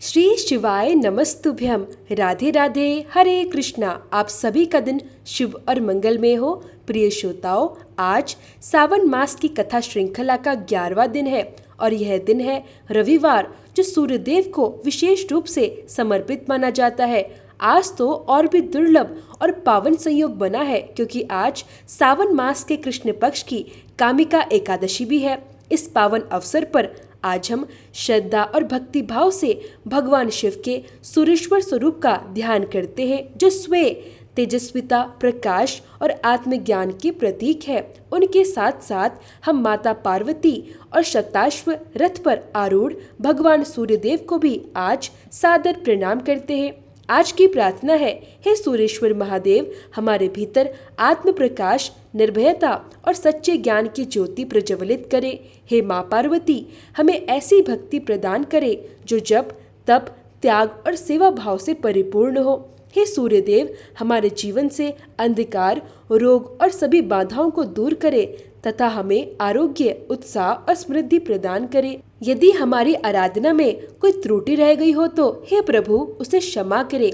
श्री शिवाय नमस्तुभ्यम। राधे राधे, हरे कृष्णा। आप सभी का दिन शुभ और मंगलमय हो। प्रिय श्रोताओं, आज सावन मास की कथा श्रृंखला का 11वां दिन है और यह दिन है रविवार, जो सूर्यदेव को विशेष रूप से समर्पित माना जाता है। आज तो और भी दुर्लभ और पावन संयोग बना है, क्योंकि आज सावन मास के कृष्ण पक्ष की कामिका एकादशी भी है। इस पावन अवसर पर आज हम श्रद्धा और भक्ति भाव से भगवान शिव के सुरेश्वर स्वरूप का ध्यान करते हैं, जो स्वयं तेजस्विता, प्रकाश और आत्मज्ञान के प्रतीक है। उनके साथ साथ हम माता पार्वती और शताश्व रथ पर आरूढ़ भगवान सूर्यदेव को भी आज सादर प्रणाम करते हैं। आज की प्रार्थना है, हे सूर्येश्वर महादेव, हमारे भीतर आत्म प्रकाश, निर्भयता और सच्चे ज्ञान की ज्योति प्रज्वलित करे। हे माँ पार्वती, हमें ऐसी भक्ति प्रदान करे जो जप, तप, त्याग और सेवा भाव से परिपूर्ण हो। हे सूर्यदेव, हमारे जीवन से अंधकार, रोग और सभी बाधाओं को दूर करे तथा हमें आरोग्य, उत्साह और समृद्धि प्रदान करे। यदि हमारी आराधना में कोई त्रुटि रह गई हो तो हे प्रभु, उसे क्षमा करे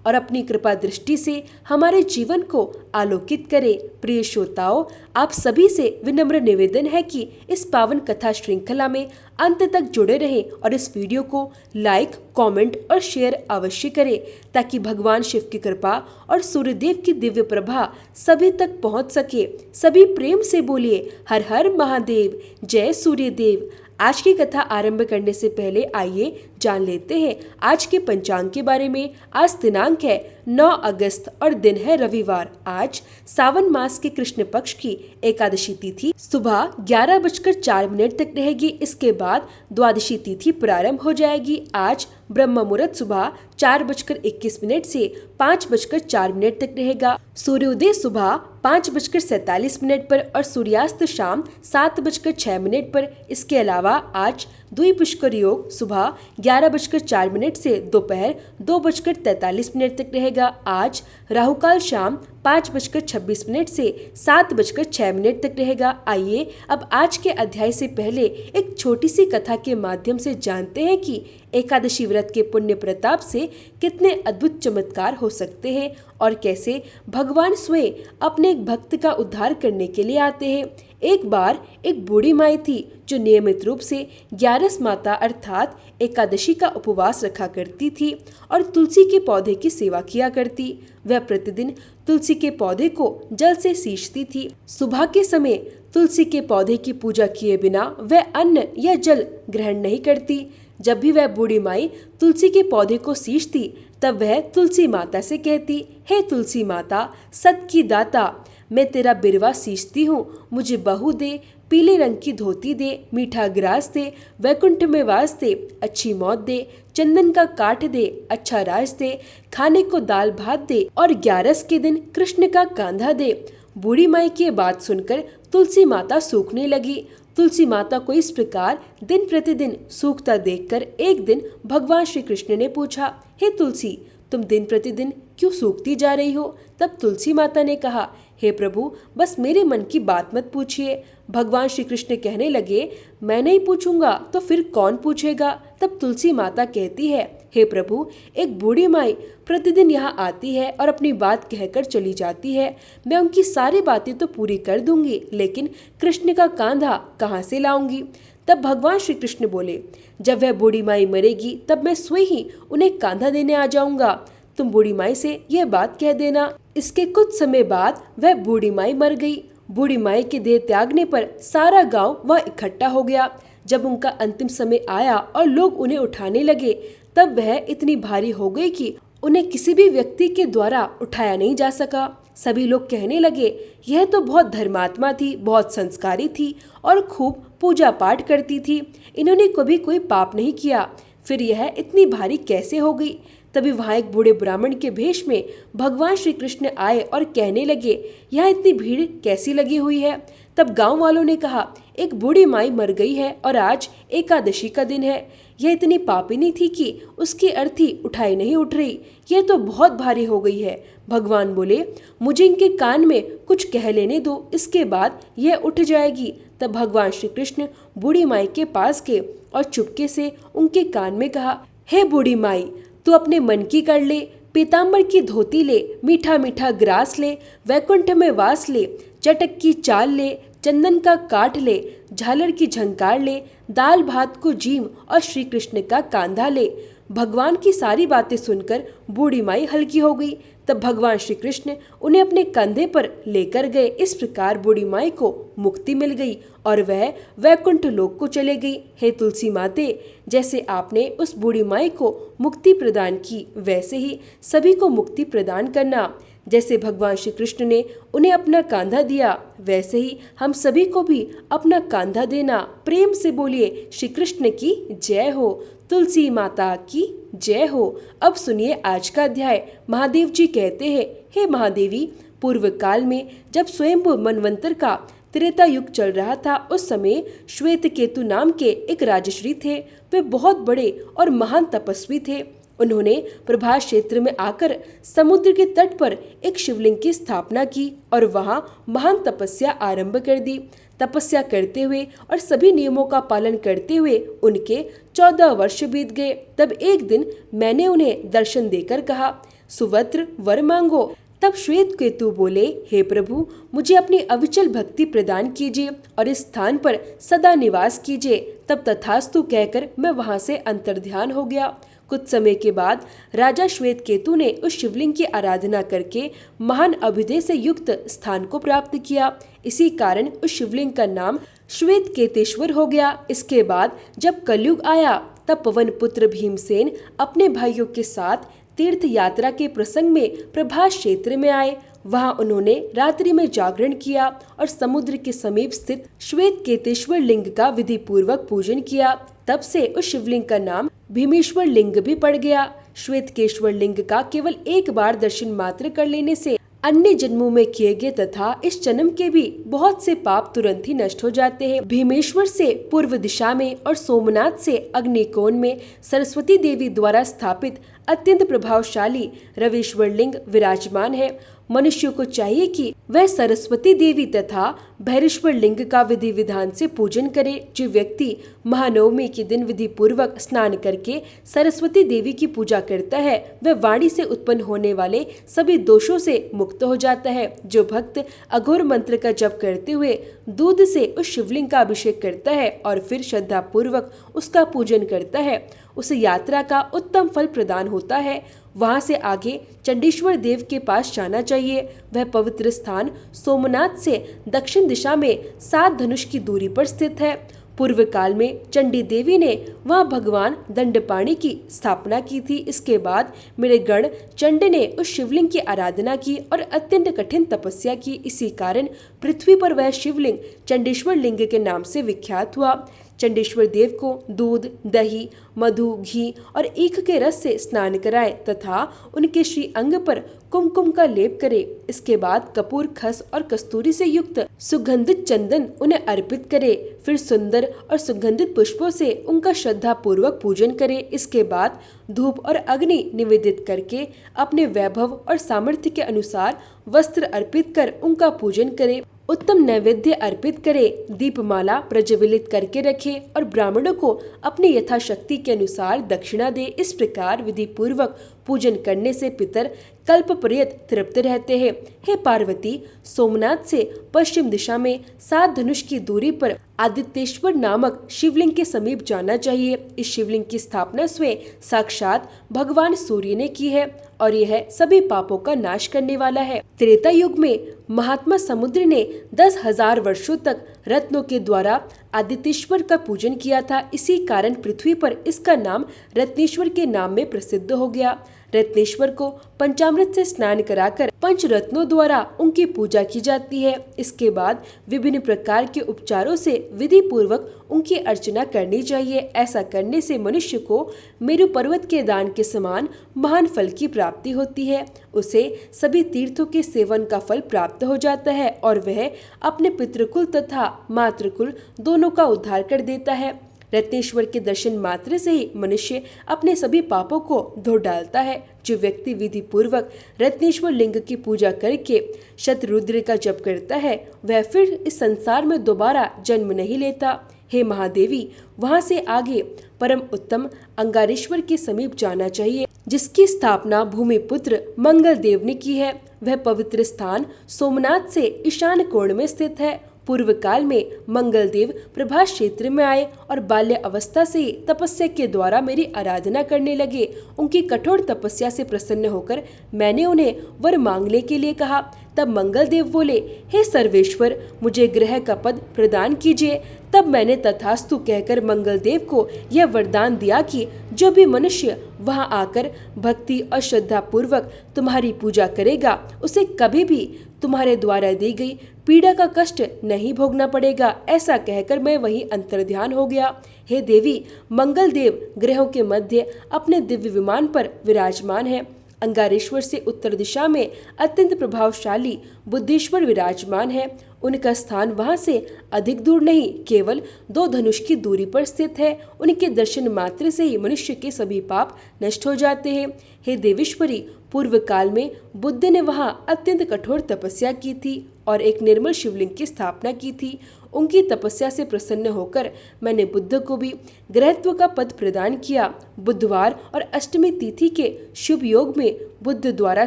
और अपनी कृपा दृष्टि से हमारे जीवन को आलोकित करे। प्रिय श्रोताओं, आप सभी से विनम्र निवेदन है कि इस पावन कथा श्रृंखला में अंत तक जुड़े रहें और इस वीडियो को लाइक, कमेंट और शेयर अवश्य करें, ताकि भगवान शिव की कृपा और सूर्यदेव की दिव्य प्रभा सभी तक पहुंच सके। सभी प्रेम से बोलिए, हर हर महादेव, जय सूर्यदेव। आज की कथा आरंभ करने से पहले आइए जान लेते हैं आज के पंचांग के बारे में। आज दिनांक है 9 अगस्त और दिन है रविवार। आज सावन मास के कृष्ण पक्ष की एकादशी तिथि सुबह 11:04 तक रहेगी। इसके बाद द्वादशी तिथि प्रारंभ हो जाएगी। आज ब्रह्म मुहूर्त सुबह 4:21 से 5:04 तक रहेगा। सूर्योदय सुबह 5:47 पर और सूर्यास्त शाम 7:06 पर। इसके अलावा आज द्विपुष्कर योग सुबह 11:04 से दोपहर 2:43 तक रहेगा। आज राहुकाल शाम 5:26 से 7:06 तक रहेगा। आइए अब आज के अध्याय से पहले एक छोटी सी कथा के माध्यम से जानते हैं कि एकादशी व्रत के पुण्य प्रताप से कितने अद्भुत चमत्कार हो सकते हैं और कैसे भगवान स्वयं अपने एक भक्त का उद्धार करने के लिए आते हैं। एक बार एक बूढ़ी माई थी जो नियमित रूप से 11 माता अर्थात एकादशी का उपवास रखा करती थी और तुलसी के पौधे की सेवा किया करती। वह प्रतिदिन तुलसी के पौधे को जल से सींचती थी। सुबह के समय तुलसी के पौधे की पूजा किए बिना वह अन्न या जल ग्रहण नहीं करती। जब भी वह बूढ़ी माई तुलसी के पौधे को सींचती, तब वह तुलसी माता से कहती, हे तुलसी माता, सत की दाता, मैं तेरा बिरवा सींचती हूँ, मुझे बहू दे, पीले रंग की धोती दे, मीठा ग्रास दे, वैकुंठ में वास दे, अच्छी मौत दे, चंदन का काठ दे, अच्छा राज दे, खाने को दाल भात दे और 11 के दिन कृष्ण का कांधा दे। बूढ़ी माई की बात सुनकर तुलसी माता सूखने लगी। तुलसी माता को इस प्रकार दिन प्रतिदिन सूखता देखकर एक दिन भगवान श्री कृष्ण ने पूछा, हे तुलसी, तुम दिन प्रतिदिन क्यों सूखती जा रही हो? तब तुलसी माता ने कहा, हे प्रभु, बस मेरे मन की बात मत पूछिए। भगवान श्री कृष्ण कहने लगे, मैं नहीं पूछूंगा तो फिर कौन पूछेगा? तब तुलसी माता कहती है, हे प्रभु, एक बूढ़ी माई प्रतिदिन यहाँ आती है और अपनी बात कहकर चली जाती है। मैं उनकी सारी बातें तो पूरी कर दूंगी, लेकिन कृष्ण का कांधा कहाँ से लाऊंगी? तब भगवान श्री कृष्ण बोले, जब वह बूढ़ी माई मरेगी तब मैं स्वयं ही उन्हें कांधा देने आ जाऊंगा। तुम बूढ़ी माई से यह बात कह देना। इसके कुछ समय बाद वह बूढ़ी माई मर गई। बूढ़ी माई के देह त्यागने पर सारा गांव वह इकट्ठा हो गया। जब उनका अंतिम समय आया और लोग उन्हें उठाने लगे, तब वह इतनी भारी हो गई कि उन्हें किसी भी व्यक्ति के द्वारा उठाया नहीं जा सका। सभी लोग कहने लगे, यह तो बहुत धर्मात्मा थी, बहुत संस्कारी थी और खूब पूजा पाठ करती थी। इन्होंने कभी कोई पाप नहीं किया, फिर यह इतनी भारी कैसे हो गई? तभी वहाँ एक बूढ़े ब्राह्मण के भेष में भगवान श्री कृष्ण आए और कहने लगे, यहाँ इतनी भीड़ कैसी लगी हुई है? तब गांव वालों ने कहा, एक बूढ़ी माई मर गई है और आज एकादशी का दिन है। यह इतनी पापिनी थी कि उसकी अर्थी उठाई नहीं उठ रही। यह तो बहुत भारी हो गई है। भगवान बोले, मुझे इनके कान में कुछ कह लेने दो, इसके बाद यह उठ जाएगी। तब भगवान श्री कृष्ण बूढ़ी माई के पास गए और चुपके से उनके कान में कहा, हे बूढ़ी माई, तू अपने मन की कर ले, पीताम्बर की धोती ले, मीठा मीठा ग्रास ले, वैकुंठ में वास ले, चटक की चाल ले, चंदन का काठ ले, झालर की झंकार ले, दाल भात को जीम और श्री कृष्ण का कांधा ले। भगवान की सारी बातें सुनकर बूढ़ी माई हल्की हो गई। तब भगवान श्री कृष्ण उन्हें अपने कंधे पर लेकर गए। इस प्रकार बूढ़ी माई को मुक्ति मिल गई और वह वैकुंठ लोक को चले गई। हे तुलसी माते, जैसे आपने उस बूढ़ी माई को मुक्ति प्रदान की, वैसे ही सभी को मुक्ति प्रदान करना। जैसे भगवान श्री कृष्ण ने उन्हें अपना कांधा दिया, वैसे ही हम सभी को भी अपना कांधा देना। प्रेम से बोलिए श्री कृष्ण की जय हो, तुलसी माता की जय हो। अब सुनिए आज का अध्याय। महादेव जी कहते हैं, हे महादेवी, पूर्व काल में जब स्वयंभू मनवंतर का त्रेता युग चल रहा था, उस समय श्वेत केतु नाम के एक राजश्री थे। वे बहुत बड़े और महान तपस्वी थे। उन्होंने प्रभास क्षेत्र में आकर समुद्र के तट पर एक शिवलिंग की स्थापना की और वहां महान तपस्या आरंभ कर दी। तपस्या करते हुए और सभी नियमों का पालन करते हुए उनके 14 वर्ष बीत गए। तब एक दिन मैंने उन्हें दर्शन देकर कहा, सुवत्र वर मांगो। तब श्वेत केतु बोले, हे प्रभु, मुझे अपनी अविचल भक्ति प्रदान कीजिए और इस स्थान पर सदा निवास कीजिए। तब तथास्तु कहकर मैं वहां से अंतर्ध्यान हो गया। कुछ समय के बाद राजा श्वेत केतु ने उस शिवलिंग की आराधना करके महान अभ्युदय से युक्त स्थान को प्राप्त किया। इसी कारण उस शिवलिंग का नाम श्वेत केतेश्वर हो गया। इसके बाद जब कलयुग आया, तब पवन पुत्र भीमसेन अपने भाइयों के साथ तीर्थ यात्रा के प्रसंग में प्रभास क्षेत्र में आए। वहां उन्होंने रात्रि में जागरण किया और समुद्र के समीप स्थित श्वेत केतेश्वर लिंग का विधि पूर्वक पूजन किया। तब से उस शिवलिंग का नाम भीमेश्वर लिंग भी पड़ गया। श्वेत केश्वर लिंग का केवल एक बार दर्शन मात्र कर लेने से अन्य जन्मों में किए गए तथा इस जन्म के भी बहुत से पाप तुरंत ही नष्ट हो जाते हैं। भीमेश्वर से पूर्व दिशा में और सोमनाथ से अग्निकोण में सरस्वती देवी द्वारा स्थापित अत्यंत प्रभावशाली रविश्वर लिंग विराजमान है। मनुष्य को चाहिए कि वह सरस्वती देवी तथा भैरवेश्वर लिंग का विधि विधान से पूजन करे। जो व्यक्ति महानवमी के दिन विधि पूर्वक स्नान करके सरस्वती देवी की पूजा करता है, वह वाणी से उत्पन्न होने वाले सभी दोषों से मुक्त हो जाता है। जो भक्त अघोर मंत्र का जप करते हुए दूध से उस शिवलिंग का अभिषेक करता है और फिर श्रद्धा पूर्वक उसका पूजन करता है, उसे यात्रा का उत्तम फल प्रदान होता है। वहां से आगे चंडीश्वर देव के पास जाना चाहिए। वह पवित्र स्थान सोमनाथ से दक्षिण दिशा में 7 धनुष की दूरी पर स्थित है। पूर्व काल में चंडी देवी ने वहां भगवान दंडपाणि की स्थापना की थी। इसके बाद मेरे गण चंड ने उस शिवलिंग की आराधना की और अत्यंत कठिन तपस्या की। इसी कारण पृथ्वी पर वह शिवलिंग चंडेश्वर लिंग के नाम से विख्यात हुआ। चंडेश्वर देव को दूध, दही, मधु, घी और ईख के रस से स्नान कराए तथा उनके श्री अंग पर कुमकुम का लेप करे। इसके बाद कपूर, खस और कस्तूरी से युक्त सुगंधित चंदन उन्हें अर्पित करे। फिर सुंदर और सुगंधित पुष्पों से उनका श्रद्धा पूर्वक पूजन करे। इसके बाद धूप और अग्नि निवेदित करके अपने वैभव और सामर्थ्य के अनुसार वस्त्र अर्पित कर उनका पूजन करे। उत्तम नैवेद्य अर्पित करे, दीपमाला प्रज्वलित करके रखे और ब्राह्मणों को अपनी यथाशक्ति के अनुसार दक्षिणा दे। इस प्रकार विधि पूर्वक पूजन करने से पितर कल्प पर्यंत तृप्त रहते हैं। हे पार्वती, सोमनाथ से पश्चिम दिशा में 7 धनुष की दूरी पर आदित्येश्वर नामक शिवलिंग के समीप जाना चाहिए। इस शिवलिंग की स्थापना स्वयं साक्षात भगवान सूर्य ने की है और यह सभी पापों का नाश करने वाला है। त्रेता युग में महात्मा समुद्र ने 10,000 वर्षों तक रत्नों के द्वारा आदित्येश्वर का पूजन किया था। इसी कारण पृथ्वी पर इसका नाम रत्नेश्वर के नाम में प्रसिद्ध हो गया। रत्नेश्वर को पंचामृत से स्नान कराकर पंच रत्नों द्वारा उनकी पूजा की जाती है। इसके बाद विभिन्न प्रकार के उपचारों से विधि पूर्वक उनकी अर्चना करनी चाहिए। ऐसा करने से मनुष्य को मेरु पर्वत के दान के समान महान फल की प्राप्ति होती है। उसे सभी तीर्थों के सेवन का फल प्राप्त हो जाता है और वह अपने पितृकुल तथा मातृकुल दोनों का उद्धार कर देता है। रत्नेश्वर के दर्शन मात्र से ही मनुष्य अपने सभी पापों को धो डालता है। जो व्यक्ति विधि पूर्वक रत्नेश्वर लिंग की पूजा करके शतरुद्र का जप करता है, वह फिर इस संसार में दोबारा जन्म नहीं लेता। हे महादेवी, वहां से आगे परम उत्तम अंगारेश्वर के समीप जाना चाहिए, जिसकी स्थापना भूमिपुत्र मंगल देव ने की है। वह पवित्र स्थान सोमनाथ से ईशान कोण में स्थित है। पूर्व काल में मंगल देव प्रभास क्षेत्र में आए और बाल्य अवस्था से ही तपस्या के द्वारा मेरी आराधना करने लगे। उनकी कठोर तपस्या से प्रसन्न होकर मैंने उन्हें वर मांगने के लिए कहा। तब मंगल देव बोले, हे सर्वेश्वर, मुझे ग्रह का पद प्रदान कीजिए। तब मैंने तथास्तु कहकर मंगल देव को यह वरदान दिया कि जो भी मनुष्य वहां आकर भक्ति और श्रद्धा पूर्वक तुम्हारी पूजा करेगा, उसे कभी भी तुम्हारे द्वारा दी गई पीड़ा का कष्ट नहीं भोगना पड़ेगा। ऐसा कहकर मैं वहीं अंतर्ध्यान हो गया। हे देवी, मंगल देव ग्रहों के मध्य अपने दिव्य विमान पर विराजमान है। अंगारेश्वर से उत्तर दिशा में अत्यंत प्रभावशाली बुद्धेश्वर विराजमान है। उनका स्थान वहां से अधिक दूर नहीं, केवल 2 धनुष की दूरी पर स्थित है। उनके दर्शन मात्र से ही मनुष्य के सभी पाप नष्ट हो जाते हैं। हे देवेश्वरी, पूर्व काल में बुद्ध ने वहां अत्यंत कठोर तपस्या की थी और एक निर्मल शिवलिंग की स्थापना की थी। उनकी तपस्या से प्रसन्न होकर मैंने बुद्ध को भी ग्रहत्व का पद प्रदान किया। बुधवार और अष्टमी तिथि के शुभ योग में बुद्ध द्वारा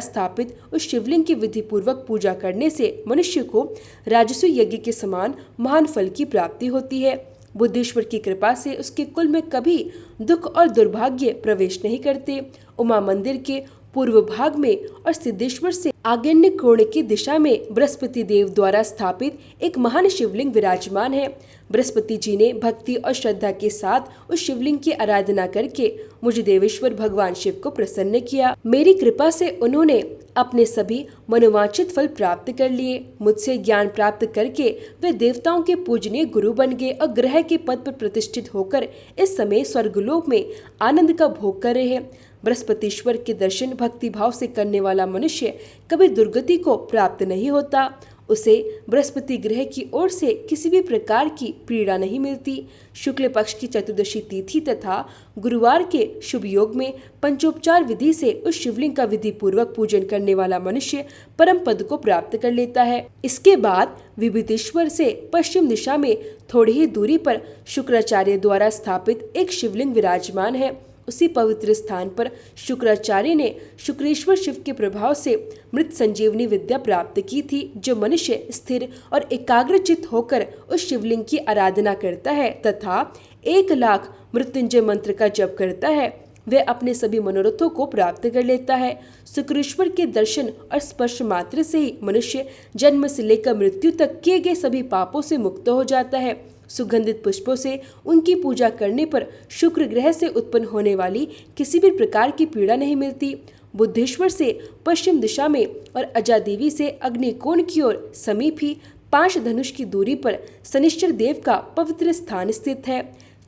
स्थापित उस शिवलिंग की विधि पूर्वक पूजा करने से मनुष्य को राजस्व यज्ञ के समान महान फल की प्राप्ति होती है। बुद्धेश्वर की कृपा से उसके कुल में कभी दुख और दुर्भाग्य प्रवेश नहीं करते। उमा मंदिर के पूर्व भाग में और सिद्धेश्वर से आग्नेय कोण की दिशा में बृहस्पति देव द्वारा स्थापित एक महान शिवलिंग विराजमान है। बृहस्पति जी ने भक्ति और श्रद्धा के साथ उस शिवलिंग की आराधना करके मुझे देवेश्वर भगवान शिव को प्रसन्न किया। मेरी कृपा से उन्होंने अपने सभी मनोवांछित फल प्राप्त कर लिए। मुझसे ज्ञान प्राप्त करके वे देवताओं के पूजनीय गुरु बन गए और ग्रह के पद पर प्रतिष्ठित होकर इस समय स्वर्गलोक में आनंद का भोग कर रहे हैं। बृहस्पतिश्वर के दर्शन भक्ति भाव से करने वाला मनुष्य कभी दुर्गति को प्राप्त नहीं होता। उसे बृहस्पति ग्रह की ओर से किसी भी प्रकार की पीड़ा नहीं मिलती। शुक्ल पक्ष की चतुर्दशी तिथि तथा गुरुवार के शुभ योग में पंचोपचार विधि से उस शिवलिंग का विधि पूर्वक पूजन करने वाला मनुष्य परम पद को प्राप्त कर लेता है। इसके बाद विभूतिश्वर से पश्चिम दिशा में थोड़ी ही दूरी पर शुक्राचार्य द्वारा स्थापित एक शिवलिंग विराजमान है। उसी पवित्र स्थान पर शुक्राचार्य ने शुक्रेश्वर शिव के प्रभाव से मृत संजीवनी विद्या प्राप्त की थी। जो मनुष्य स्थिर और एकाग्रचित होकर उस शिवलिंग की आराधना करता है तथा 1,00,000 मृत्युंजय मंत्र का जप करता है, वे अपने सभी मनोरथों को प्राप्त कर लेता है। शुक्रेश्वर के दर्शन और स्पर्श मात्र से ही मनुष्य जन्म से लेकर मृत्यु तक किए गए सभी पापों से मुक्त हो जाता है। सुगंधित पुष्पों से उनकी पूजा करने पर शुक्र ग्रह से उत्पन्न होने वाली किसी भी प्रकार की पीड़ा नहीं मिलती। बुद्धेश्वर से पश्चिम दिशा में और अजादेवी से अग्निकोण की ओर समीप ही 5 धनुष की दूरी पर शनिश्चर देव का पवित्र स्थान स्थित है।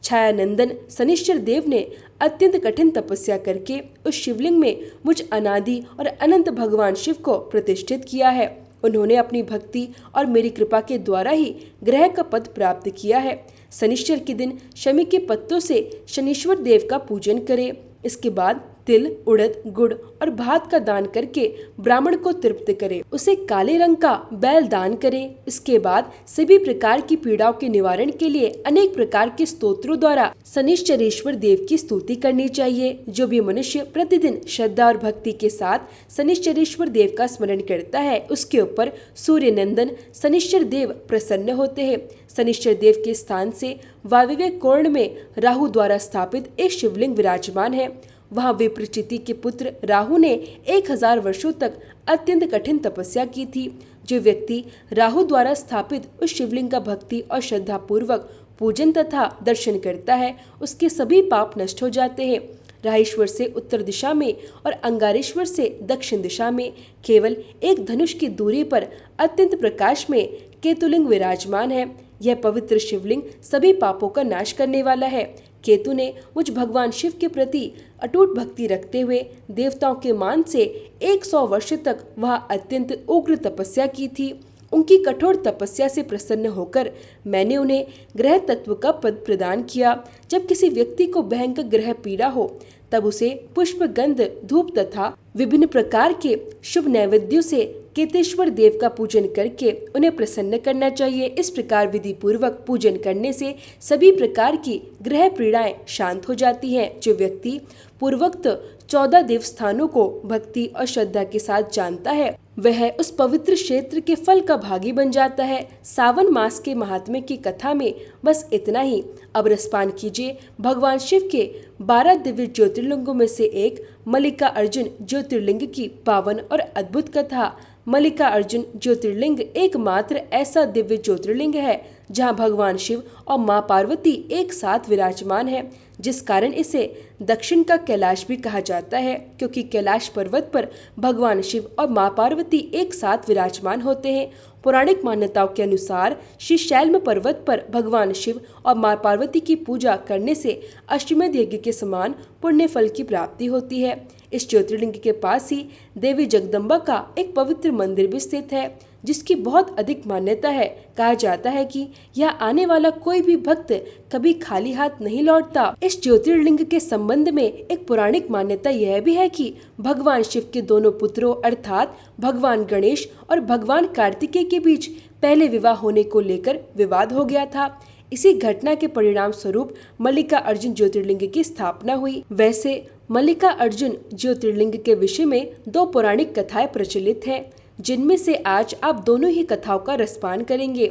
छायानंदन शनिश्चर देव ने अत्यंत कठिन तपस्या करके उस शिवलिंग में मुझ अनादि और अनंत भगवान शिव को प्रतिष्ठित किया है। उन्होंने अपनी भक्ति और मेरी कृपा के द्वारा ही ग्रह का पद प्राप्त किया है। शनिश्चर के दिन शमी के पत्तों से शनीश्वर देव का पूजन करें। इसके बाद तिल, उड़द, गुड़ और भात का दान करके ब्राह्मण को तृप्त करें। उसे काले रंग का बैल दान करें। इसके बाद सभी प्रकार की पीड़ाओं के निवारण के लिए अनेक प्रकार के स्तोत्रों द्वारा शनिश्चरेश्वर देव की स्तुति करनी चाहिए। जो भी मनुष्य प्रतिदिन श्रद्धा और भक्ति के साथ शनिश्चरेश्वर देव का स्मरण करता है, उसके ऊपर सूर्य नंदन शनिश्चर देव प्रसन्न होते हैं। शनिश्चर देव के स्थान से वायव्य कोण में राहु द्वारा स्थापित एक शिवलिंग विराजमान है। वहाँ विप्रचिति के पुत्र राहु ने 1000 वर्षों तक अत्यंत कठिन तपस्या की थी। जो व्यक्ति राहु द्वारा स्थापित उस शिवलिंग का भक्ति और श्रद्धा पूर्वक पूजन तथा दर्शन करता है, उसके सभी पाप नष्ट हो जाते हैं। राहेश्वर से उत्तर दिशा में और अंगारेश्वर से दक्षिण दिशा में केवल 1 धनुष की दूरी पर अत्यंत प्रकाश में केतुलिंग विराजमान है। यह पवित्र शिवलिंग सभी पापों का नाश करने वाला है। केतु ने मुझ भगवान शिव के प्रति अटूट भक्ति रखते हुए देवताओं के मान से 100 वर्ष तक वह अत्यंत उग्र तपस्या की थी। उनकी कठोर तपस्या से प्रसन्न होकर मैंने उन्हें ग्रह तत्व का पद प्रदान किया। जब किसी व्यक्ति को भयंकर ग्रह पीड़ा हो तब उसे पुष्प, गंध, धूप तथा विभिन्न प्रकार के शुभ नैवेद्यों से केतेश्वर देव का पूजन करके उन्हें प्रसन्न करना चाहिए। इस प्रकार विधि पूर्वक पूजन करने से सभी प्रकार की ग्रह पीड़ाएं शांत हो जाती हैं। जो व्यक्ति पूर्वोक्त 14 देव स्थानों को भक्ति और श्रद्धा के साथ जानता है वह उस पवित्र क्षेत्र के फल का भागी बन जाता है। सावन मास के महात्म्य की कथा में बस इतना ही। अब रसपान कीजिए भगवान शिव के 12 दिव्य ज्योतिर्लिंगों में से एक मल्लिकार्जुन ज्योतिर्लिंग की पावन और अद्भुत कथा। मल्लिकार्जुन ज्योतिर्लिंग एकमात्र ऐसा दिव्य ज्योतिर्लिंग है जहां भगवान शिव और मां पार्वती एक साथ विराजमान है, जिस कारण इसे दक्षिण का कैलाश भी कहा जाता है, क्योंकि कैलाश पर्वत पर भगवान शिव और मां पार्वती एक साथ विराजमान होते हैं। पौराणिक मान्यताओं के अनुसार श्री शैल्म पर्वत पर भगवान शिव और मां पार्वती की पूजा करने से अश्वमेध यज्ञ के समान पुण्य फल की प्राप्ति होती है। इस ज्योतिर्लिंग के पास ही देवी जगदम्बा का एक पवित्र मंदिर भी स्थित है, जिसकी बहुत अधिक मान्यता है। कहा जाता है कि यहाँ आने वाला कोई भी भक्त कभी खाली हाथ नहीं लौटता। इस ज्योतिर्लिंग के संबंध में एक पौराणिक मान्यता यह भी है कि भगवान शिव के दोनों पुत्रों अर्थात भगवान गणेश और भगवान कार्तिकेय के बीच पहले विवाह होने को लेकर विवाद हो गया था। इसी घटना के परिणाम स्वरूप मल्लिकार्जुन ज्योतिर्लिंग की स्थापना हुई। वैसे मल्लिकार्जुन ज्योतिर्लिंग के विषय में 2 पौराणिक कथाएं प्रचलित हैं, जिनमें से आज आप दोनों ही कथाओं का रसपान करेंगे।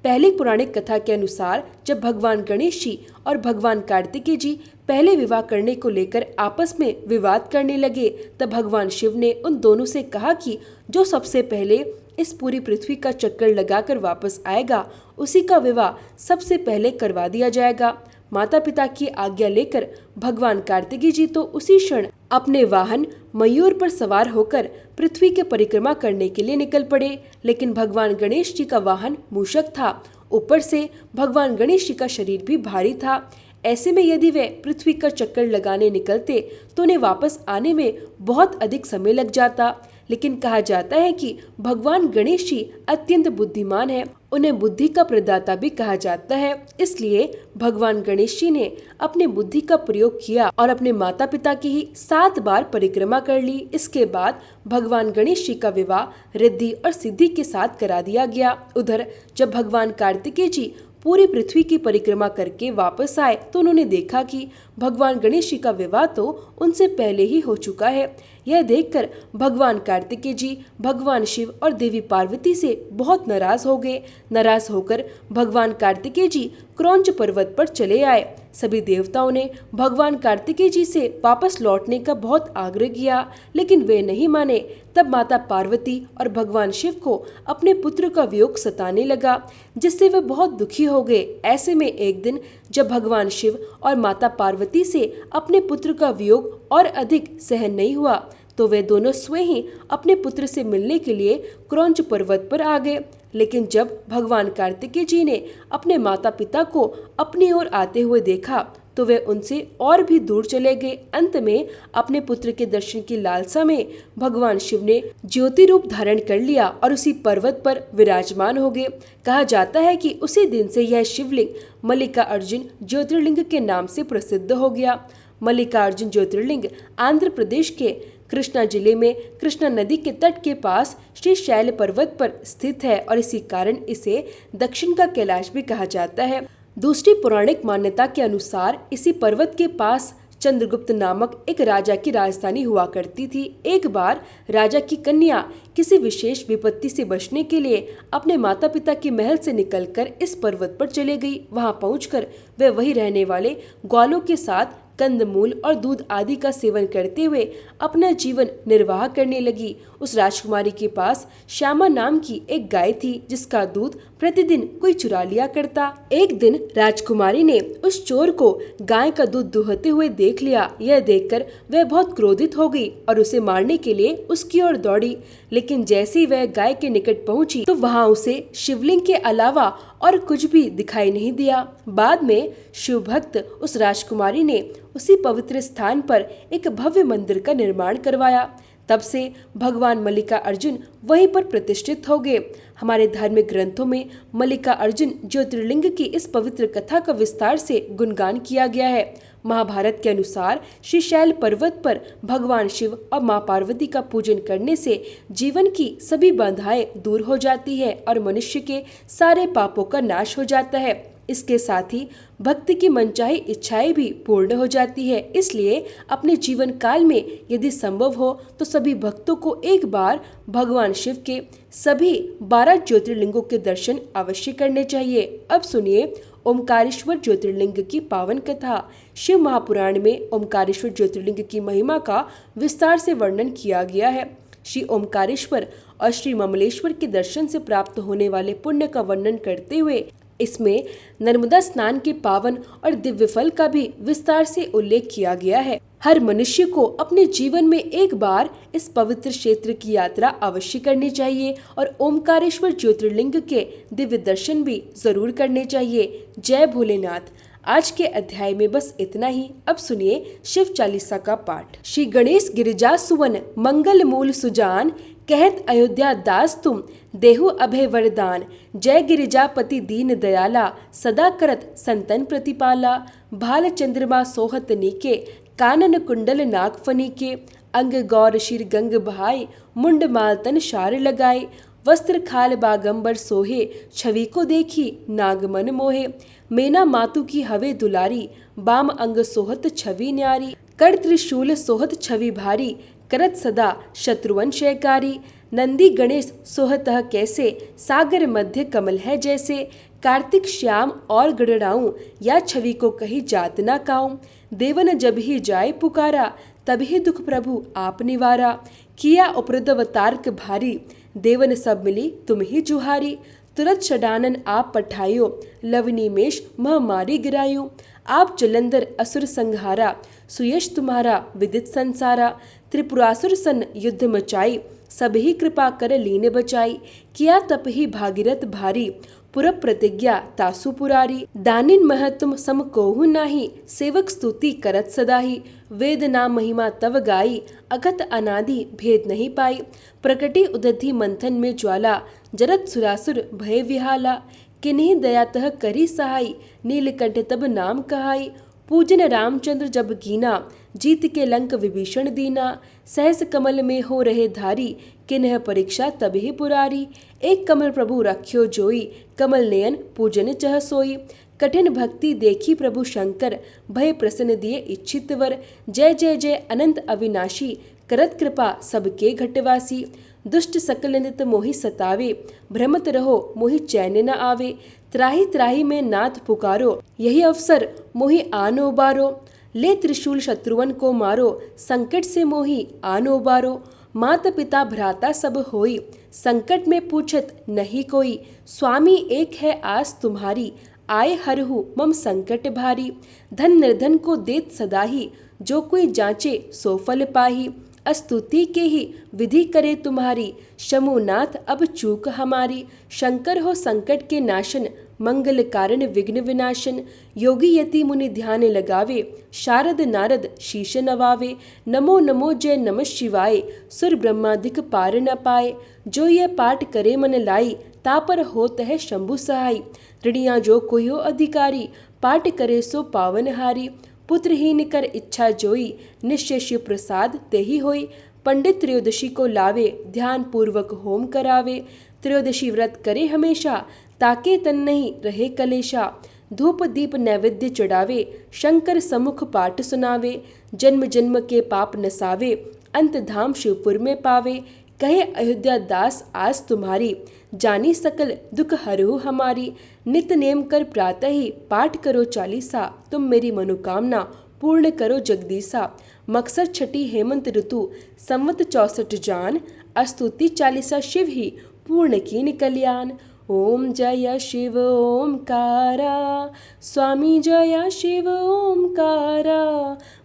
पहली पौराणिक कथा के अनुसार जब भगवान गणेश जी और भगवान कार्तिकेय जी पहले विवाह करने को लेकर आपस में विवाद करने लगे, तब भगवान शिव ने उन दोनों से कहा कि जो सबसे पहले इस पूरी पृथ्वी का चक्कर लगाकर वापस आएगा उसी का विवाह सबसे पहले करवा दिया जाएगा। माता पिता की आज्ञा लेकर भगवान कार्तिकेय जी तो उसी क्षण अपने वाहन मयूर पर सवार होकर पृथ्वी के परिक्रमा करने के लिए निकल पड़े, लेकिन भगवान गणेश जी का वाहन मूषक था। ऊपर से भगवान गणेश जी का शरीर भी भारी था। ऐसे में यदि वे पृथ्वी का चक्कर लगाने निकलते तो उन्हें वापस आने में बहुत अधिक समय लग जाता। लेकिन कहा जाता है कि भगवान गणेश जी अत्यंत बुद्धिमान है, उन्हें बुद्धि का प्रदाता भी कहा जाता है। इसलिए भगवान गणेश जी ने अपने बुद्धि का प्रयोग किया और अपने माता पिता की ही 7 बार परिक्रमा कर ली। इसके बाद भगवान गणेश जी का विवाह रिद्धि और सिद्धि के साथ करा दिया गया। उधर जब भगवान कार्तिकेय जी पूरी पृथ्वी की परिक्रमा करके वापस आए तो उन्होंने देखा कि भगवान गणेश जी का विवाह तो उनसे पहले ही हो चुका है। यह देखकर भगवान कार्तिकेय जी भगवान शिव और देवी पार्वती से बहुत नाराज हो गए। नाराज होकर भगवान कार्तिकेय जी क्रौंच पर्वत पर चले आए। सभी देवताओं ने भगवान कार्तिकेय जी से वापस लौटने का बहुत आग्रह किया, लेकिन वे नहीं माने। तब माता पार्वती और भगवान शिव को अपने पुत्र का वियोग सताने लगा, जिससे वे बहुत दुखी हो गए। ऐसे में एक दिन जब भगवान शिव और माता पार्वती से अपने पुत्र का वियोग और अधिक सहन नहीं हुआ तो वे दोनों स्वयं ही अपने पुत्र से मिलने के लिए क्रौंच पर्वत पर आ गए। लेकिन जब भगवान कार्तिकेय जी ने अपने माता पिता को अपनी ओर आते हुए देखा तो वे उनसे और भी दूर चले गए। अंत में अपने पुत्र के दर्शन की लालसा में भगवान शिव ने ज्योति रूप धारण कर लिया और उसी पर्वत पर विराजमान हो गए। कहा जाता है कि उसी दिन से यह शिवलिंग मल्लिकार्जुन ज्योतिर्लिंग के नाम से प्रसिद्ध हो गया। मल्लिकार्जुन ज्योतिर्लिंग आंध्र प्रदेश के कृष्णा जिले में कृष्णा नदी के तट के पास श्री शैल पर्वत पर स्थित है और इसी कारण इसे दक्षिण का कैलाश भी कहा जाता है। दूसरी पौराणिक मान्यता के अनुसार इसी पर्वत के पास चंद्रगुप्त नामक एक राजा की राजधानी हुआ करती थी। एक बार राजा की कन्या किसी विशेष विपत्ति से बचने के लिए अपने माता पिता के महल से निकलकर इस पर्वत पर चले गई। वहां पहुंचकर वे वही रहने वाले ग्वालों के साथ कंदमूल और दूध आदि का सेवन करते हुए अपना जीवन निर्वाह करने लगी। उस राजकुमारी के पास श्यामा नाम की एक गाय थी, जिसका दूध प्रतिदिन कोई चुरा लिया करता। एक दिन राजकुमारी ने उस चोर को गाय का दूध दुहते हुए देख लिया। यह देखकर वह बहुत क्रोधित हो गई और उसे मारने के लिए उसकी ओर दौड़ी। लेकिन जैसे ही वह गाय के निकट पहुंची तो वहां उसे शिवलिंग के अलावा और कुछ भी दिखाई नहीं दिया। बाद में शिव भक्त उस राजकुमारी ने उसी पवित्र स्थान पर एक भव्य मंदिर का निर्माण करवाया। तब से भगवान मल्लिकार्जुन वहीं पर प्रतिष्ठित हो गए। हमारे धार्मिक ग्रंथों में मल्लिकार्जुन ज्योतिर्लिंग की इस पवित्र कथा का विस्तार से गुणगान किया गया है। महाभारत के अनुसार श्री शैल पर्वत पर भगवान शिव और माँ पार्वती का पूजन करने से जीवन की सभी बाधाएं दूर हो जाती है और मनुष्य के सारे पापों का नाश हो जाता है। इसके साथ ही भक्त की मनचाही इच्छाएं भी पूर्ण हो जाती है। इसलिए अपने जीवन काल में यदि संभव हो तो सभी भक्तों को एक बार भगवान शिव के सभी 12 ज्योतिर्लिंगों के दर्शन अवश्य करने चाहिए। अब सुनिए ओमकारेश्वर ज्योतिर्लिंग की पावन कथा। शिव महापुराण में ओमकारेश्वर ज्योतिर्लिंग की महिमा का विस्तार से वर्णन किया गया है। श्री ओमकारेश्वर और श्री ममलेश्वर के दर्शन से प्राप्त होने वाले पुण्य का वर्णन करते हुए इसमें नर्मदा स्नान के पावन और दिव्य फल का भी विस्तार से उल्लेख किया गया है। हर मनुष्य को अपने जीवन में एक बार इस पवित्र क्षेत्र की यात्रा अवश्य करनी चाहिए और ओमकारेश्वर ज्योतिर्लिंग के दिव्य दर्शन भी जरूर करने चाहिए। जय भोलेनाथ। आज के अध्याय में बस इतना ही। अब सुनिए शिव चालीसा का पाठ। श्री गणेश गिरिजा सुवन मंगल मूल सुजान, कहत अयोध्या दास तुम देहु अभय वरदान। जय गिरिजापति दीन दयाला, सदा करत संतन प्रतिपाला। भाल चंद्रमा सोहत नीके, कानन कुंडल नागफनी के। अंग गौर शिर गंग बहाय, मुंड मालतन शार लगाए। वस्त्र खाल बागंबर सोहे, छवि को देखी नागमन मोहे। मेना मातु की हवे दुलारी, बाम अंग सोहत छवि न्यारी। कर त्रिशूल सोहत छवि भारी, करत सदा शत्रुवन शयकारी। नंदी गणेश सोहतः कैसे, सागर मध्य कमल है जैसे। कार्तिक श्याम और गड़ड़ाऊं, या छवि को कही जात ना काऊं। देवन जब ही जाए पुकारा, तभी दुख प्रभु आप निवारा। किया उपद्रव तारक भारी, देवन सब मिली तुम ही जुहारी। तुरत षडानन आप पठायो, लवनीमेश महामारी गिरायो। आप जलंधर असुर संहारा, सुयश तुम्हारा विदित संसारा। त्रिपुरासुर सन युद्ध मचाई, सबही कृपा कर लीने बचाई। किया तप ही भागीरथ भारी, पुरब प्रतिज्ञा तासु पुरारी। दानिन मह तुम सम कोहु नाही, सेवक स्तुति करत सदाही। वेद नाम महिमा तव गाई, अगत अनादि भेद नहीं पाई। प्रकटी उदधि मंथन में ज्वाला, जरत सुरासुर भय विहाला। किन्हीं दयातः करी सहाय, नीलकंठ तब नाम कहाई। पूजन रामचंद्र जब कीना, जीत के लंक विभीषण दीना। सहस कमल में हो रहे धारी, किन्ह परीक्षा तभी पुरारी। एक कमल प्रभु रख्यो जोई, कमल नयन पूजन चह सोई। कठिन भक्ति देखी प्रभु शंकर, भय प्रसन्न दिए इच्छित वर। जय जय जय अनंत अविनाशी, करत कृपा सबके घटवासी। दुष्ट सकल नित मोहि सतावे, भ्रमत रहो मोहि चैन न आवे। त्राही त्राही में नाथ पुकारो, यही अवसर मोहि आनो बारो। ले त्रिशूल शत्रुवन को मारो, संकट से मोहि आनो बारो। माता पिता भ्राता सब होई, संकट में पूछत नहीं कोई। स्वामी एक है आस तुम्हारी, आए हरहु मम संकट भारी। धन निर्धन को देत सदाही, जो कोई जांचे सो फल पाही। स्तुति के ही विधि करे तुम्हारी, शमुनाथ अब चूक हमारी। शंकर हो संकट के नाशन, मंगल कारण विघ्न विनाशन। योगी यति मुनि ध्यान लगावे, शारद नारद शीश नवावे। नमो नमो जय नमः शिवाय, सुर ब्रह्मादिक पार न पाए। जो ये पाठ करे मन लाई, तापर होत है शंभु सहाय। ऋणिया जो कोई हो अधिकारी, पाठ करे सो पावनहारी। पुत्रहीन कर इच्छा जोई, निश्चय शिव प्रसाद तेहि होई। पंडित त्रयोदशी को लावे, ध्यान पूर्वक होम करावे। त्रयोदशी व्रत करे हमेशा, ताके तन नहीं रहे कलेशा। धूप दीप नैवेद्य चढ़ावे, शंकर सम्मुख पाठ सुनावे। जन्म जन्म के पाप नसावे, अंत धाम शिवपुर में पावे। कहे अयोध्या दास आस तुम्हारी, जानी सकल दुख हरहु हमारी। नित नेम कर प्रातः ही, पाठ करो चालीसा। तुम मेरी मनोकामना पूर्ण करो जगदीसा। मकसद छठी हेमंत ऋतु, संवत 64 जान। स्तुति चालीसा शिव ही, पूर्ण कीन कल्याण। ओम जय शिव ओमकारा, स्वामी जय शिव ओमकारा।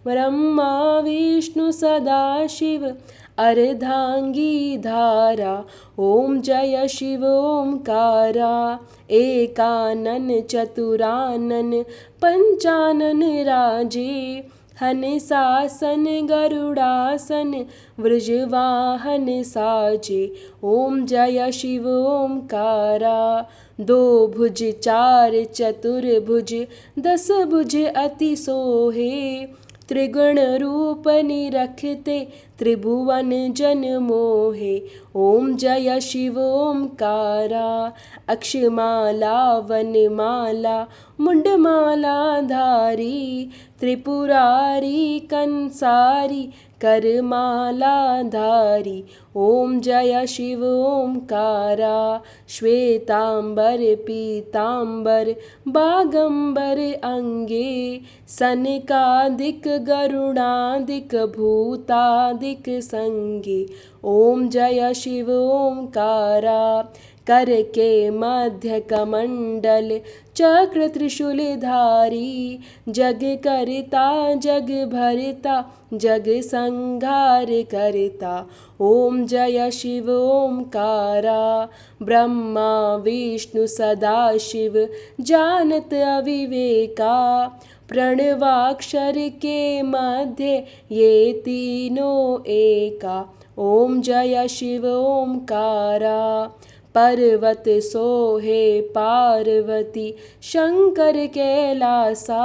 ब्रह्मा विष्णु सदा शिव, अर्धांगी धारा। ओम जय शिव ओमकारा, एकानन चतुरानन पंचानन राजे। हंसासन गरुड़ासन वृषवाहन साजे। ओम जय शिव ओमकारा। दो भुज चार चतुर्भुज 10 भुज अति सोहे। त्रिगुण रूप निरखते त्रिभुवन जन मोहे। ओम जय शिव ओमकारा। अक्षमाला वनमाला मुंडमाला धारी। त्रिपुरारी कंसारी करमाला धारी। ओम जय शिव ओमकारा। श्वेतांबर पीतांबर बागंबर अंगे। सनकादिक गरुड़ादिक भूतादिक संगे। ओम जय शिव ओमकारा। कर के मध्य कमंडल चक्र त्रिशूलधारी। जग करता जग भरता जग संहार करता। ओम जय शिव ओमकारा। ब्रह्मा विष्णु सदाशिव जानत अविवेका। प्रणवाक्षर के मध्य ये तीनों एका। ओम जय शिव ओमकारा। पर्वत सोहे पार्वती शंकर कैलासा।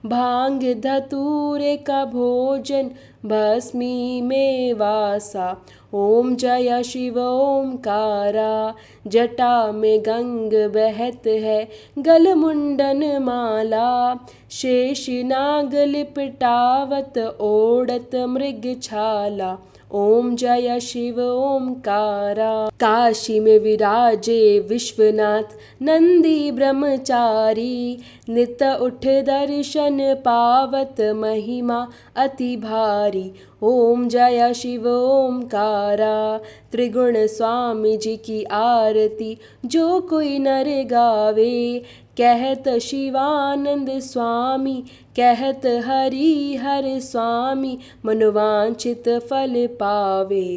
भांग धतूरे का भोजन भस्मी में वासा। ओम जय शिव ओमकारा। जटा में गंग बहत है गल मुंडन माला। शेष नाग लिपटावत ओढ़त मृग छाला। ओम जय शिव ओमकारा। काशी में विराजे विश्वनाथ नंदी ब्रह्मचारी। नित उठ दर्शन पावत महिमा अति भारी। ओम जय शिव ओमकारा। त्रिगुण स्वामी जी की आरती जो कोई नर गावे। कहत शिवानंद स्वामी कहत हरि हर स्वामी। मनवांछित फल पावे।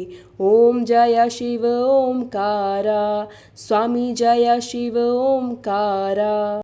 ओम जय शिव ओमकारा। स्वामी जय शिव ओमकारा।